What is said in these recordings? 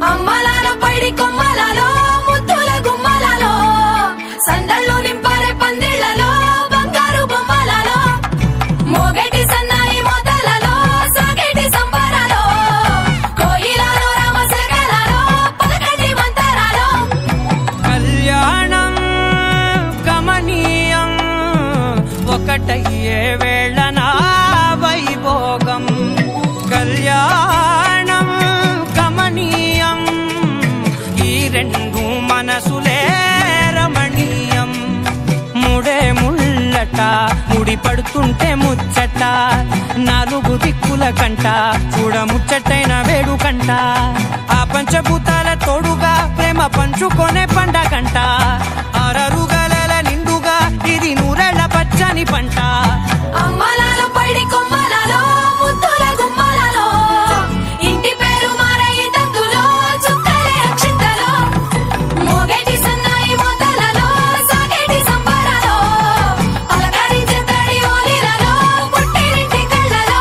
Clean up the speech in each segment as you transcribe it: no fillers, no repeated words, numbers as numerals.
అమ్మలాలో పైడి కొమ్మలలో ముద్దుల గుమ్మలలో సందళ్ళు నింపారే పందిళ్లలో బంగారు బొమ్మలలో మోగేటి సన్నాయి మోతలలో సాగేటి సంబరాలో కోయిలలో రామశకలలో పలకటి మంతరాలో కళ్యాణం గమనీయం ఒకటయ్యే వేళనా వైభోగం కళ్యాణం గమనీయం ఈ రెండు మనసులే రమణీయం ముడే ముళ్ళట ముడి పడుతుంటే ముచ్చట నాలుగు దిక్కుల కంట చూడ ముచ్చటైన వేడుకంట ఆ పంచభూతాల తోడుగా ప్రేమ పంచుకొనే పండగంట ఆరరుగల నిండుగా ఇది నూరెళ్ళ పచ్చని పంట అమ్మలాలో పైడి కొమ్మలలో ముద్దుల గుమ్మలలో ఇంటి పేరు మారయి తందులో చుక్కలే అక్షింతలో మోగేటి సన్నాయి మోతలలో సాగేటి సంబరాలో పలకరించే తడి ఓలిలలో పుట్టినింటి కళ్ళలో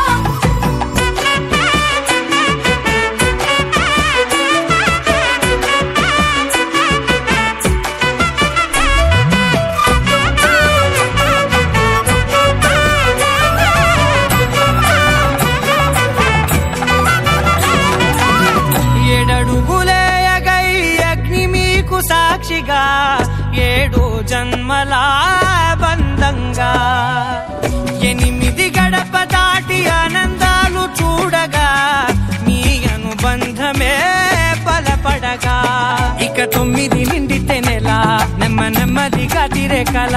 ఏడడుగులేయగై అగ్ని మీకు సాక్షిగా ఏడు జన్మల బంధంగా 8 గడప దాటి ఆనందాలు చూడగా మీ అనుబంధమే బలపడగా ఇక 9 నిండితే నెల నెమ్మదిగా తిరే కల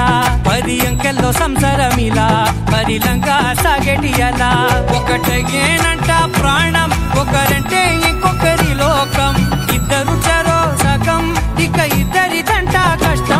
10 అంకెల్లో సంసారమిలా పరిలంగా సాగేటి అలా ఒకటేనంట ప్రాణం ఒకరంటే ఇంకొకరి లోకం ఇద్దరు చరో సగం ఇక ఇద్దరిదంట కష్టం